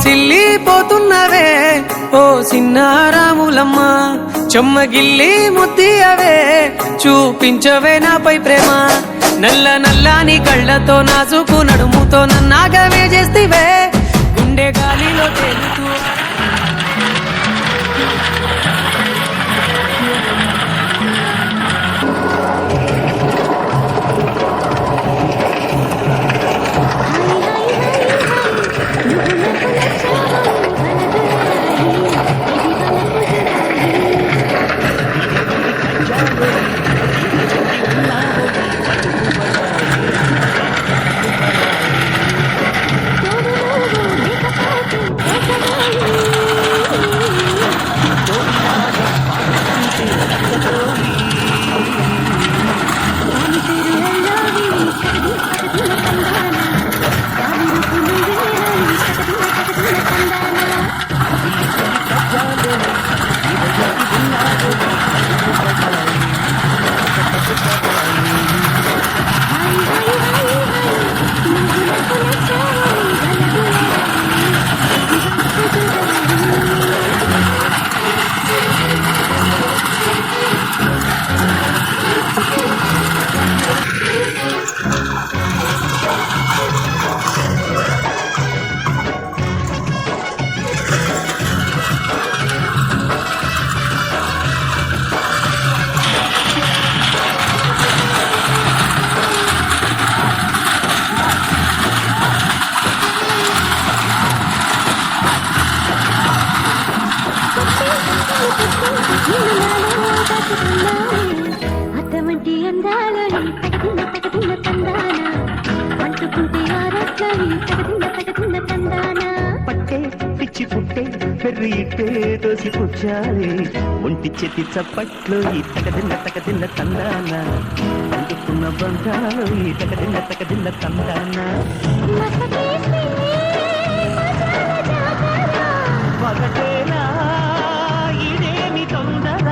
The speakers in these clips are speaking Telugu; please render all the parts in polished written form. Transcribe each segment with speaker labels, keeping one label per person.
Speaker 1: విలసిల్లిపోతున్నవే ఓ సిన్నారాములమ్మ, చెమ్మగిల్లి ముద్దియవే చూపించవే నాపై ప్రేమ. నల్ల నల్లాని కళ్ళతో నాజుకు నడుముతో నన్నాగవే చేస్తివే, గుండె గాలిలో తేలుతూ
Speaker 2: అటువంటి అందాలని తగదిన్న తగదిన్న తందాన అంటుకుంటే ఆరట్లని తగదిన్న తగదిన్న తందాన
Speaker 3: పట్టే పిచ్చి పుట్టే పెర్రి ఇట్టే దోసి పుచ్చాలి ఒంటి చేతి చప్పట్లో ఈ తగదిన్న తగదిన్న తందాన అందుకున్న బంధాలు ఈ తగదిన్న తగదిన్న తందాన పగటేనా ఇదేమి తొందర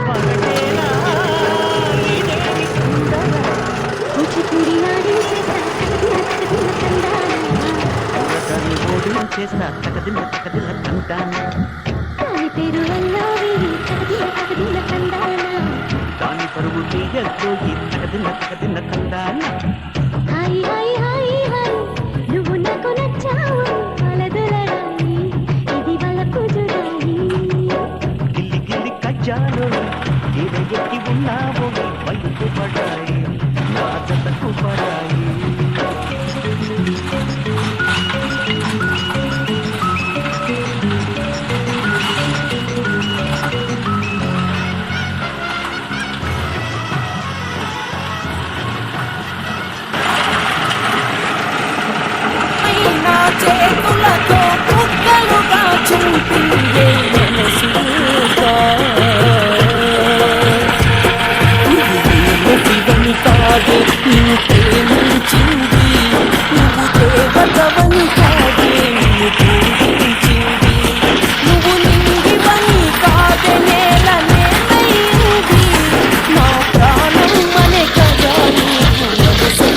Speaker 3: పగటేనా ఇదేమి తొందర తగదాన్ని ఓడించేస్తా తగదిన్న తగదిన్న తందాన దాని పరువు తీయద్దు ఈ తగదిన్న తగదిన్న తందాన
Speaker 2: నువ్వు నాకు నచ్చావు అలదులడాయి ఇది వలకు జుడాయి
Speaker 3: గిల్లి గిల్లి కజ్జాలు ఎక్కి ఉన్నావు వైపు పడాయి నా జతకు పడాయి
Speaker 1: చేతులతో కుక్కలుగా చూపిందే మనసుగా నువ్వు కాదే నిన్ను ప్రేమించింది, నువ్వు దేవతవని కాదే నిన్ను పూజించింది, నువ్వు నింగివని కాదే నేల నేలయింది, నా ప్రాణం అనే కదా నీకు మనసు